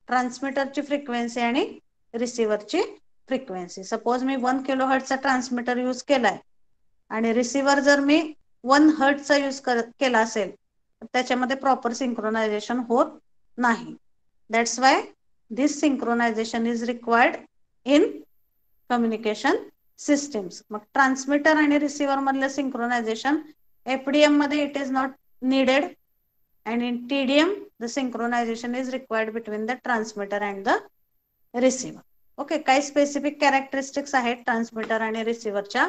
ट्रान्समीटरची फ्रिक्वेन्सी आणि रिसिव्हरची फ्रिक्वेन्सी. सपोज मी 1 किलो हर्ट्जचा ट्रान्समीटर यूज केलाय आणि रिसिव्हर जर मी 1 हर्ट्जचा यूज केला असेल, त्याच्यामध्ये प्रॉपर सिंक्रोनायझेशन होत नाही. That's why this synchronisation is required in communication systems. मग ट्रान्समीटर आणि रिसिव्हर मधलं सिंक्रोनायझेशन FDM मध्ये it is not needed, and in TDM the synchronization is required between the transmitter and the receiver. Okay, काही specific characteristics आहेत transmitter आणि रिसिव्हरच्या,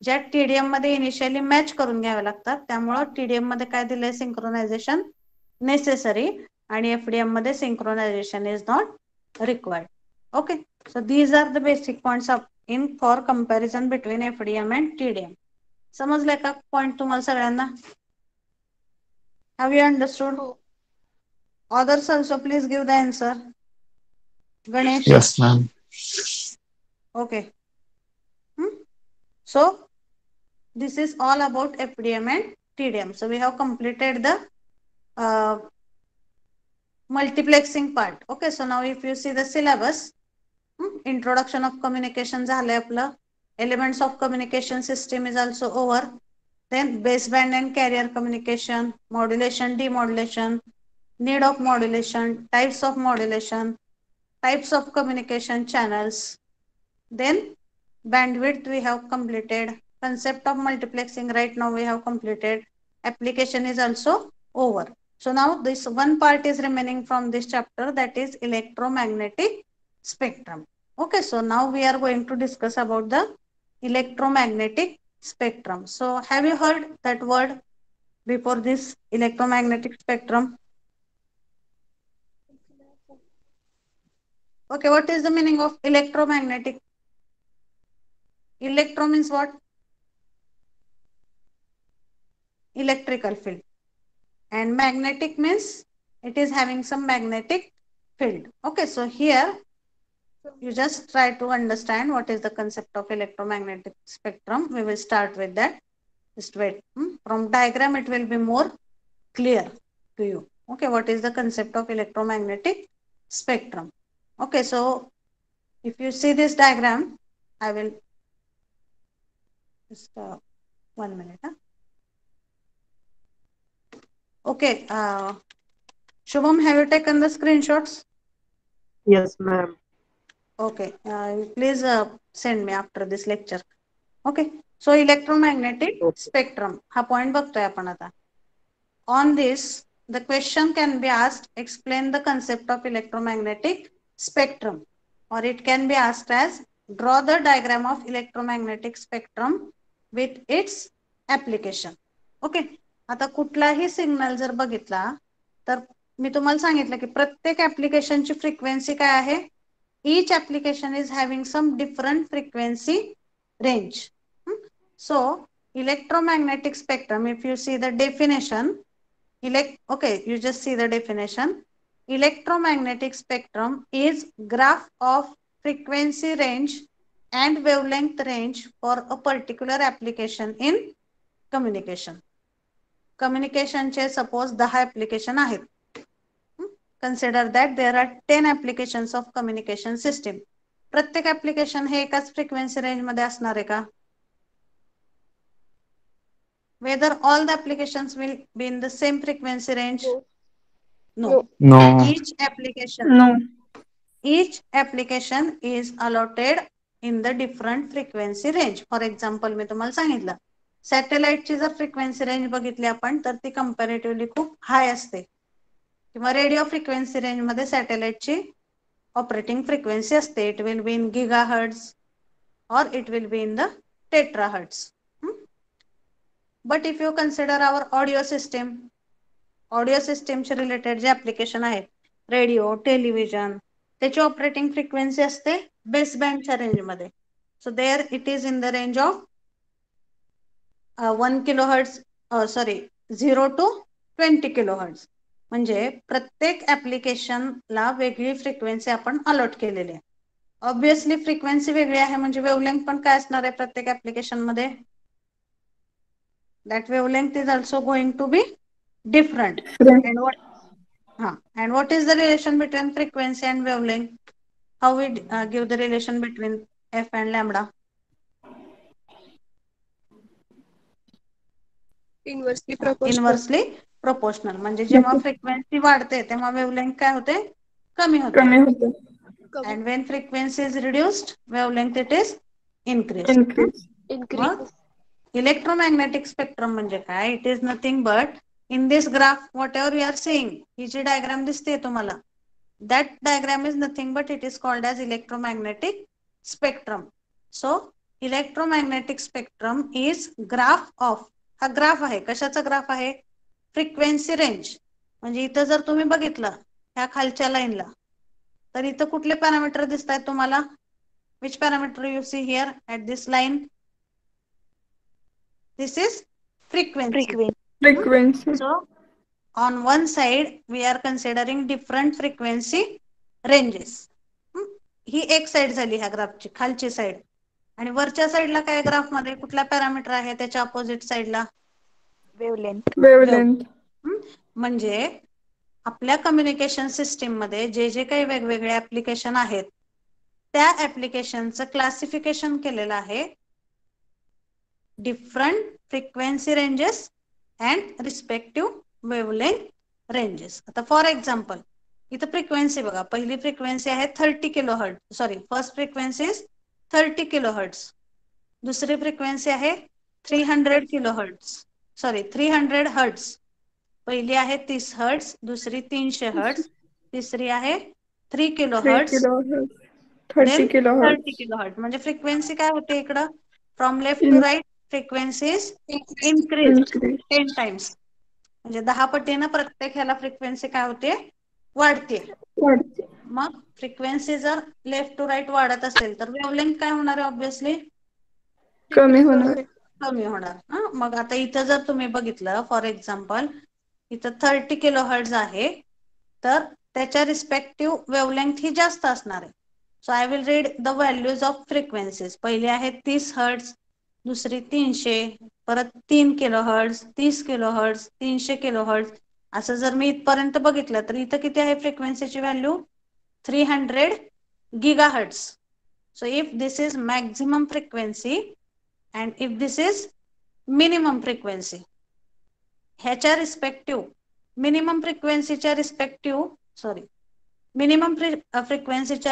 ज्या TDM मध्ये initially match करून घ्याव्या लागतात. त्यामुळं TDM मध्ये काय दिलंय, सिंक्रोनायझेशन नेसेसरी, आणि FDM मध्ये synchronization is not required. Okay, so these are the basic points in for comparison between FDM and TDM. समजलंय का पॉइंट तुम्हाला सगळ्यांना? Have you understood? हो. Others also please give the answer. Ganesh. Yes, ma'am. Okay. So this is all about FDM and TDM. So we have completed the multiplexing part. Okay, so now if you see the syllabus, introduction of communication झालंय आपलं, elements of communication system is also over. Then baseband and carrier communication, modulation, demodulation, need of modulation, types of modulation, types of communication channels. Then bandwidth we have completed, concept of multiplexing right now we have completed, application is also over. So now this one part is remaining from this chapter, that is electromagnetic spectrum. Okay, so now we are going to discuss about the electromagnetic spectrum. So have you heard that word before this, electromagnetic spectrum? Okay, what is the meaning of electromagnetic? Electro means what? Electrical field. And magnetic means it is having some magnetic field. Okay, so here you just try to understand what is the concept of electromagnetic spectrum. We will start with that. Just wait. From diagram it will be more clear to you. Okay, what is the concept of electromagnetic spectrum? Okay, so if you see this diagram, I will just 1 minute. Okay, Shubham, have you taken the screenshots? Yes, ma'am. Okay, please send me after this lecture. Okay, so electromagnetic spectrum हा point बघतोय आपण आता. On this, the question can be asked, explain the concept of electromagnetic spectrum, or it can be asked as draw the diagram of electromagnetic spectrum with its application. Okay, आता कुठलाही signal जर बघितला तर मी तुम्हाला सांगितलं की प्रत्येक ऍप्लिकेशनची फ्रिक्वेन्सी काय आहे. Each application is having some different frequency range. So electromagnetic spectrum, if you see the definition, okay, you just see the definition. Electromagnetic spectrum is graph of frequency range and wavelength range for a particular application in communication. Communication चे suppose 10 application आहेत. Consider that there are 10 applications of communication system. प्रत्येक application हे एकाच frequency range मध्ये असणार आहे का? Whether all the applications will be in the same frequency range? No. No. No. Each application is allotted in the different frequency range. For example, मी तुम्हाला सांगितलं सॅटेलाइटची जर फ्रिक्वेन्सी रेंज बघितली आपण तर ती कंपॅरेटिव्हली खूप हाय असते. किंवा रेडिओ फ्रिक्वेन्सी रेंज मध्ये सॅटेलाइटची ऑपरेटिंग फ्रिक्वेन्सी असते. It will be in gigahertz or it will be in the terahertz. But if you consider our audio सिस्टमचे रिलेटेड जे ऍप्लिकेशन आहेत रेडिओ टेलिव्हिजन त्याची ऑपरेटिंग फ्रिक्वेन्सी असते बेस बँडच्या रेंज मध्ये. So there it is in the range of 1 kilohertz 0 to 20 kilohertz. म्हणजे प्रत्येक ऍप्लिकेशनला वेगळी फ्रिक्वेन्सी आपण अलॉट केलेली आहे. ऑब्विसली फ्रिक्वेन्सी वेगळी आहे म्हणजे वेव्हलेंथ पण काय असणार आहे प्रत्येक ऍप्लिकेशन मध्ये. That wavelength is also going to be different. And what is the relation between frequency and wavelength? How we give the relation between f and lambda? Inversely proportional. म्हणजे जेव्हा फ्रिक्वेन्सी वाढते तेव्हा वेव्हलेंथ काय होते कमी होते. And when frequency is reduced, wavelength it is increased. increase. Electromagnetic spectrum म्हणजे काय? It is nothing but in this graph whatever we are seeing, ही जी डायग्राम दिसते तुम्हाला, that diagram is nothing but it is called as electromagnetic spectrum. So electromagnetic spectrum is graph of, हा graph आहे. कशाचा graph आहे? Frequency range. म्हणजे इथं जर तुम्ही बघितलं ह्या खालच्या लाईनला तर इथं कुठले पॅरामीटर दिसत आहेत तुम्हाला? Which parameter you see here at this line? This is frequency. So on one side we are considering different frequency ranges. ही एक साइड झाली ह्या ग्राफची खालची साइड. आणि वरच्या साइडला काय ग्राफ मध्ये कुठला पॅरामीटर आहे त्याच्या अपोजिट साइडला? Wavelength. म्हणजे आपल्या कम्युनिकेशन सिस्टीम मध्ये जे जे काही वेगवेगळे ऍप्लिकेशन आहेत त्या ऍप्लिकेशनचं क्लासिफिकेशन केलेलं आहे different frequency ranges and respective wavelength ranges. आता फॉर एक्झाम्पल इथं फ्रिक्वेन्सी बघा, पहिली फ्रिक्वेन्सी आहे 30 kilohertz. First frequency is 30 kilohertz. दुसरी फ्रिक्वेन्सी आहे 300 हर्ट्ज. पहिली आहे 30 हर्ट्ज, दुसरी 300 हर्ट्ज, तिसरी आहे 3 किलोहर्ट्ज, 30 kilohertz. 30 किलोहर्ट्ज. म्हणजे फ्रिक्वेन्सी काय होते इकडं? From left to right frequency increase 10 times. म्हणजे 10 पटीनं प्रत्येक ह्याला फ्रिक्वेन्सी काय होते? वाढते. मग फ्रिक्वेन्सी जर लेफ्ट टू राईट वाढत असेल तर वेव्हलेंथ काय होणार आहे? ऑब्विसली कमी होणार. कमी होणार. मग आता इथं जर तुम्ही बघितलं फॉर एक्झाम्पल इथं 30 किलोहर्ट्ज आहे तर त्याच्या रिस्पेक्टिव्ह वेव्हलेंथ ही जास्त असणार आहे. So I will read the values of frequencies. पहिली आहे 30 हर्ट्ज, दुसरी 300, परत 3 किलोहर्ट्ज, 30 किलोहर्ट्ज, 300 किलोहर्ट्ज. असं जर मी इथपर्यंत बघितलं तर इथं किती आहे फ्रिक्वेन्सीची value? 300 gigahertz. So if this is maximum frequency and if this is minimum frequency, ह्याच्या रिस्पेक्टिव्ह मिनिमम फ्रिक्वेन्सीच्या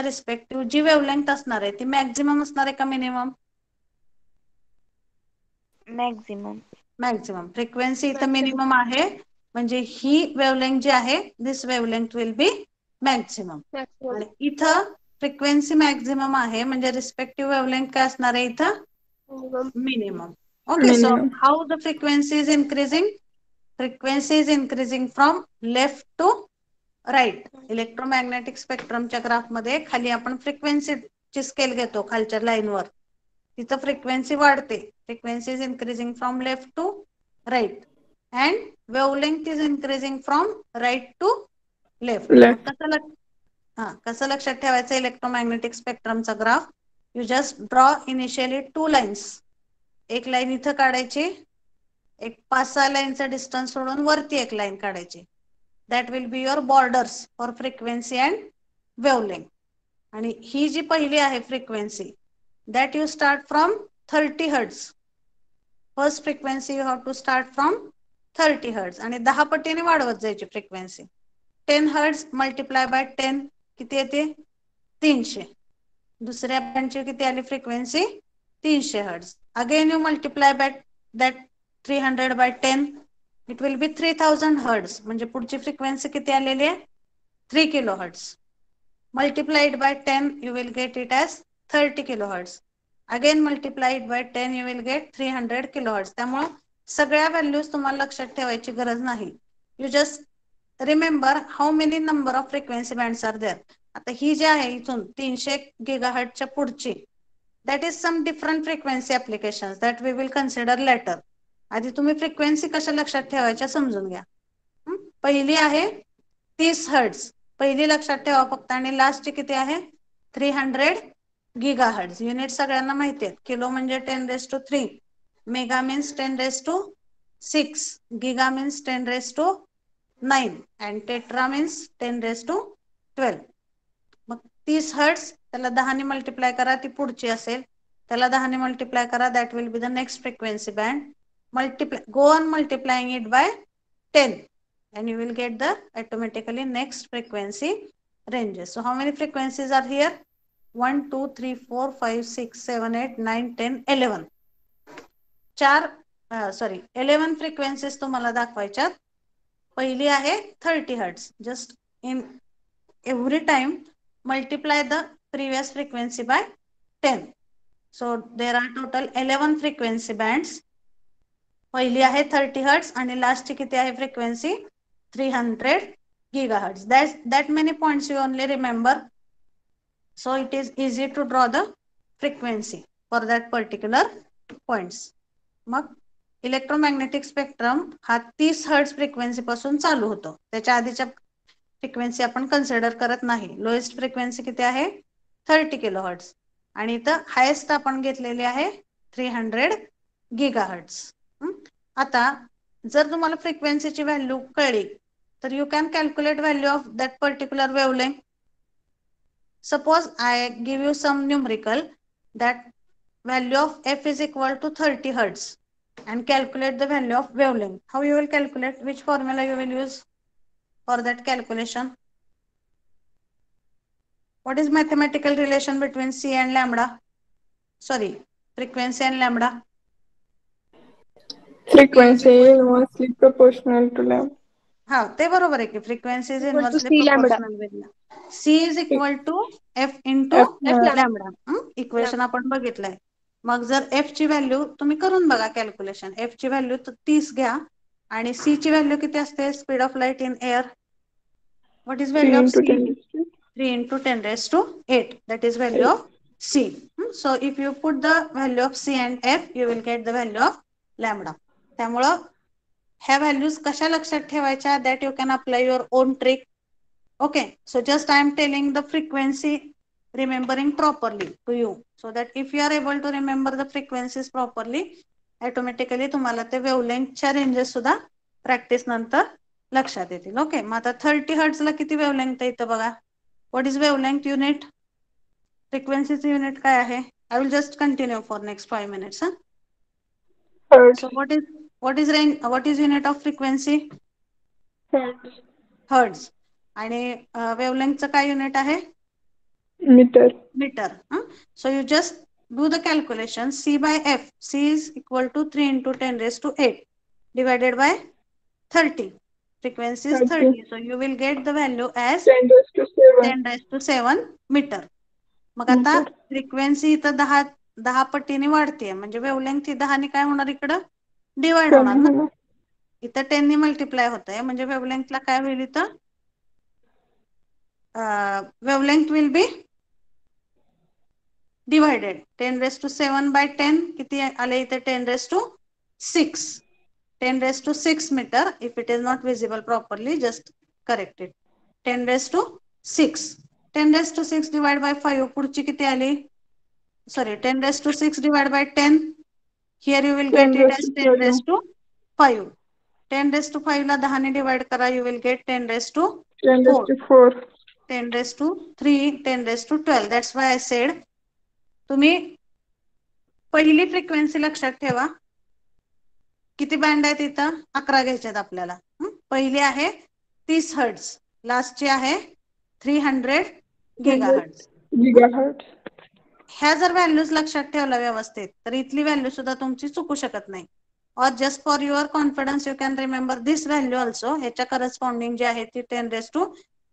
रिस्पेक्टिव्ह जी वेव्हलेंथ असणार आहे ती मॅक्झिमम असणार आहे का मिनिमम? मॅक्झिमम. फ्रिक्वेन्सी इथं मिनिमम आहे म्हणजे ही वेव्हलेंथ जी आहे this wavelength will be maximum. आणि इथं फ्रिक्वेन्सी मॅक्झिमम आहे म्हणजे रिस्पेक्टिव्ह वेव्हलेंथ काय असणार आहे इथं? Minimum. Okay, so how the frequency is increasing? Frequency is increasing from left to right. Electromagnetic स्पेक्ट्रमच्या ग्राफमध्ये खाली आपण फ्रिक्वेन्सीची स्केल घेतो खालच्या लाईनवर, तिथं फ्रिक्वेन्सी वाढते. Frequency is increasing from left to right and wavelength is increasing from right to left. Left. कसं लक्षात ठेवायचं इलेक्ट्रोमॅग्नेटिक स्पेक्ट्रमचा graph? You just draw initially 2 lines. एक लाईन इथं काढायची, एक 5-6 लाईनचा डिस्टन्स सोडून वरती एक लाईन काढायची. That will be your borders for frequency and wavelength. आणि ही जी पहिली आहे frequency, that you start from 30 hertz. First frequency you have to start from 30 hertz आणि 10 पटीने वाढवत जायची फ्रिक्वेन्सी. 10 हर्ट्ज मल्टिप्लाय बाय 10 किती येते? 300. दुसऱ्या बँडची किती आली frequency? 300 hertz. Again you multiply by that 300 by 10, it will be 3000 hertz. म्हणजे पुढची फ्रिक्वेन्सी किती आलेली आहे? 3 kilohertz. Multiplied by 10, you will get it as 30 kilohertz. Again multiplied by 10, you will get 300 kilohertz. त्यामुळे सगळ्या व्हॅल्यूज तुम्हाला लक्षात ठेवायची गरज नाही. You just remember how many number of frequency bands are there. आता ही जी आहे इथून 300 गिगाहर्ट्जच्या पुढची, that is some different frequency applications that we will consider later. आधी तुम्ही फ्रिक्वेन्सी कशा लक्षात ठेवायच्या समजून घ्या. पहिली आहे 30 हर्ट्ज. पहिली लक्षात ठेवा फक्त. आणि लास्टची किती आहे? 300 गिगाहर्ट्ज. युनिट सगळ्यांना माहिती आहेत. किलो म्हणजे 10⁻³ mega means 10⁻6 giga means 10⁻9 and tetra means 10⁻12. मग 30 हर्ट्ज त्याला 10 ने मल्टिप्लाय करा, ती पुढची असेल. त्याला 10 ने मल्टिप्लाय करा, that will be the next frequency band. Go on multiplying it by 10 and you will get the automatically next frequency ranges. So how many frequencies are here? 1 2 3 4 5 6 7 8 9 10 11. 11 frequencies तुम्हाला दाखवायच्यात. पहिली आहे 30 hertz. Just in every time multiply the previous frequency by 10. So there are total 11 frequency bands. पहिली आहे 30 hertz आणि लास्टची किती आहे frequency? 300 gigahertz. That many points you only remember. So it is easy to draw the frequency for that particular points. मग electromagnetic spectrum हा 30 hertz frequency पासून चालू होतो. त्याच्या आधीच्या फ्रिक्वेन्सी आपण कन्सिडर करत नाही. लोएस्ट फ्रिक्वेन्सी किती आहे? 30 किलोहर्ट्ज. आणि इथं हायेस्ट आपण घेतलेली आहे 300 गिगाहर्ट्ज. आता जर तुम्हाला फ्रिक्वेन्सीची व्हॅल्यू कळली तर you can calculate value of that particular wavelength. Suppose I give you some numerical that value of f is equal to 30 hertz and calculate the value of wavelength. How you will calculate? Which formula you will use for that calculation? What is mathematical relation between C and lambda? Sorry, frequency and lambda. Frequency is inversely proportional to lambda. हा ते बरोबर आहे की frequency is Equal to inversely C lambda. Proportional with C is equal to F into F lambda. लॅम्बडा. Equation आपण बघितलंय. मग जर एफ ची व्हॅल्यू तुम्ही करून बघा कॅल्क्युलेशन. एफ ची व्हॅल्यू 30 घ्या आणि सी ची व्हॅल्यू किती असते? Speed of light in air. What is 3 value of into C? 10⁻². 3 into 10⁻8. That is value of C. So if you put the value of C and F, you will get the value of lambda. त्यामुळं ह्या values कशा लक्षात ठेवायच्या? That you can apply your on trick. Okay, so just I am telling the frequency remembering properly to you, so that if you are able to remember the frequencies properly, automatically तुम्हाला ते वेवलेंथच्या ranges सुद्धा practice नंतर लक्षात येतील. Okay, मग आता 30 hertz ला किती वेवलेंथ आहे इथं बघा. What is wavelength unit? फ्रिक्वेन्सीचे युनिट काय आहे? I will just continue for next 5 minutes. Hertz. So what is range? What is unit of frequency? Hertz. हर्ट्ज. आणि वेवलेंथचं काय युनिट आहे? Meter. Metre. So you just do the calculation. C by F. C is equal to 3 into 10⁻8 divided by 30. Frequency is 30. So you will get the value as 10⁻7. 10⁻7 metre. मग आता frequency इथं 10 पटीने वाढते म्हणजे वेवलेंथ ही 10 ने काय होणार इकडं? डिवाइड होणार ना. इथं 10 ने मल्टिप्लाय होत आहे म्हणजे वेवलेंथला काय होईल इथं? wavelength will be divided. 10 raised to 7 by 10 किती आले इथे 10 raised to 6. 10 raised to 6 meter. If it is not visible properly, just correct it. 10 raised to 6. 10 raised to 6 divided by 5. पुढची किती आली? Sorry, 10 raised to 6 divided by 10. Here you will 10 get it raised as to 10 5. raised to 5. 10 raised to 5 ला 10 ने divide करा, you will get 10 raised to 10 4. raised to 4. 10 raised to 3, 10 raised to 12. That's why I said तुम्ही पहिली frequency लक्षात ठेवा. किती band आहेत इथं? 11 घ्यायच्यात आपल्याला. पहिली आहे 30 हर्ट्ज, लास्टची आहे 300 गिगाहर्ट्ज. Gigahertz. ह्या जर व्हॅल्यूज लक्षात ठेवल्या व्यवस्थित तर इथली व्हॅल्यू सुद्धा तुमची चुकू शकत नाही. और just for your confidence you can remember this value also. ह्याच्या करस्पॉन्डिंग जी आहे ती 10 raised to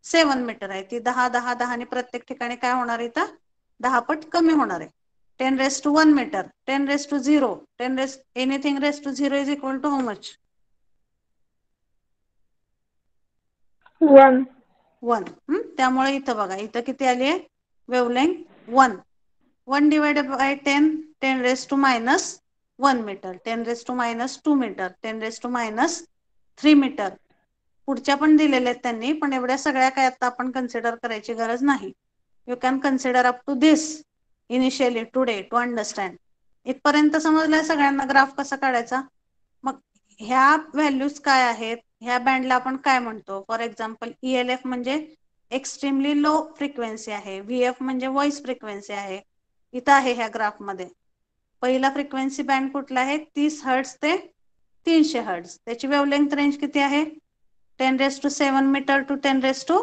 7 मीटर आहे. ती 10 10 10 ने प्रत्येक ठिकाणी काय होणार इथं? 10 पट कमी होणार आहे. 10 raised to 1 meter, 10 raised to 0, 10 raised anything raised to 0 is equal to how much? 1. 1. त्यामुळे इथं बघा इथं किती आली आहे? Wavelength 1. 1 divided by 10, 10 raised to minus 1 meter, 10 raised to minus 2 meter, 10 raised to minus 3 meter. पुढच्या पण दिलेल्या आहेत त्यांनी, पण एवढ्या सगळ्या काय आता आपण कन्सिडर करायची गरज नाही. You can consider up to this initially today to understand. इथपर्यंत समजलंय सगळ्यांना ग्राफ कसा काढायचा? मग ह्या व्हॅल्यूज काय आहेत? ह्या बँडला आपण काय म्हणतो? फॉर एक्झाम्पल ELF म्हणजे एक्स्ट्रीमली लो फ्रिक्वेन्सी आहे, VF म्हणजे व्हॉइस फ्रिक्वेन्सी आहे. इथं आहे ह्या ग्राफ मध्ये. पहिला फ्रिक्वेन्सी बँड कुठला आहे? 30 हर्ट्ज ते 300 हर्ट्ज. त्याची वेवलेंथ रेंज किती आहे? 10 raised to 7 meter to 10 raised to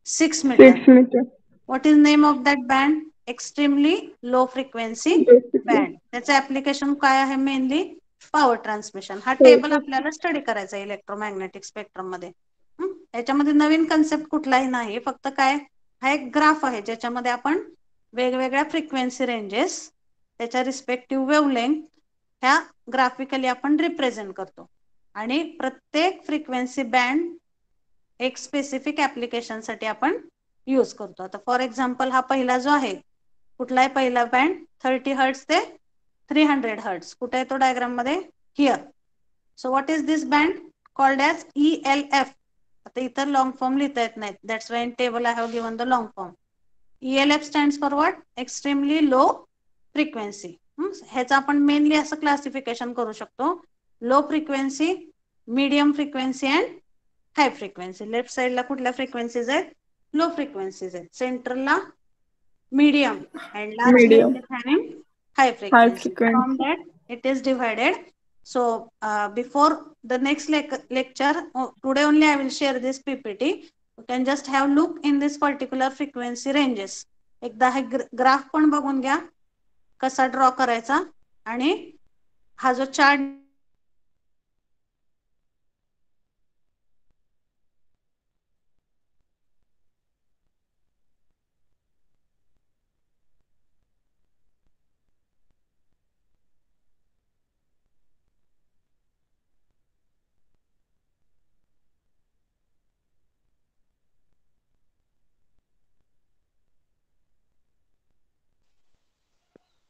6 meter. 6 meter. What is name of that band? Extremely low frequency Basically. band. त्याचं ऍप्लिकेशन काय आहे? Mainly power transmission. हा Power टेबल आपल्याला स्टडी करायचा इलेक्ट्रोमॅग्नेटिक स्पेक्ट्रम मध्ये. याच्यामध्ये नवीन कन्सेप्ट कुठलाही नाही, फक्त काय हा एक ग्राफ आहे ज्याच्यामध्ये आपण वेगवेगळ्या फ्रिक्वेन्सी रेंजेस त्याच्या रिस्पेक्टिव्ह वेवलेंथ ह्या ग्राफिकली आपण रिप्रेझेंट करतो. आणि प्रत्येक फ्रिक्वेन्सी बँड एक स्पेसिफिक ऍप्लिकेशन साठी आपण यूज करतो. आता फॉर एक्झाम्पल हा पहिला जो आहे कुठला आहे? पहिला बँड 30 हर्ट्ज ते 300 हर्ट्ज. कुठे आहे तो डायग्राम मध्ये? Here. So what is this band? Called as ELF. आता इतर लॉंग फॉर्म लिहिता येत नाहीत, that's why in table I have given the long form. ELF stands for what? Extremely low frequency. ह्याचं आपण मेनली असं क्लासिफिकेशन करू शकतो: low frequency, medium frequency and high frequency. Left साइडला कुठल्या फ्रिक्वेन्सीज आहेत? लो फ्रिक्वेन्सीज आहेत. सेंटरला medium and lastly Medium. It is having high frequency. From that it is divided. So before the next lecture, today only I will share this PPT. You can just have look in this particular frequency ranges. एकदा हे graph पण बघून घ्या कसा draw करायचा, आणि हा जो चार्ट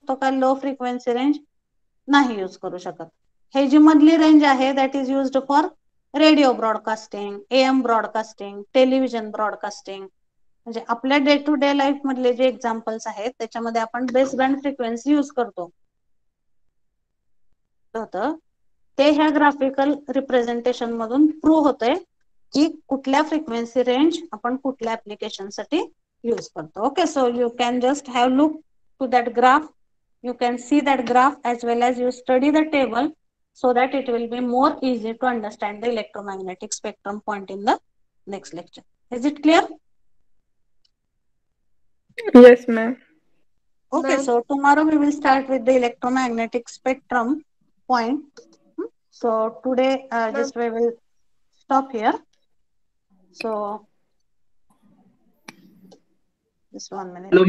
तो काय लो फ्रिक्वेन्सी रेंज नाही यूज करू शकत. हे जी मधली रेंज आहे that is used for radio broadcasting, AM broadcasting, television broadcasting. म्हणजे आपल्या डे टू डे लाईफ मधले जे एक्झाम्पल्स आहेत त्याच्यामध्ये आपण बेस बँड फ्रिक्वेन्सी यूज करतो. ते ह्या ग्राफिकल रिप्रेझेंटेशन मधून प्रूव्ह होतंय की कुठल्या फ्रिक्वेन्सी रेंज आपण कुठल्या ऍप्लिकेशन साठी यूज करतो. Okay, so you can just have look to that graph. You can see that graph as well as you study the table so that it will be more easy to understand the electromagnetic spectrum point in the next lecture. Is it clear? Yes, ma'am. Okay, Ma'am. so tomorrow we will start with the electromagnetic spectrum point. So today just we will stop here. So just 1 minute. Hello,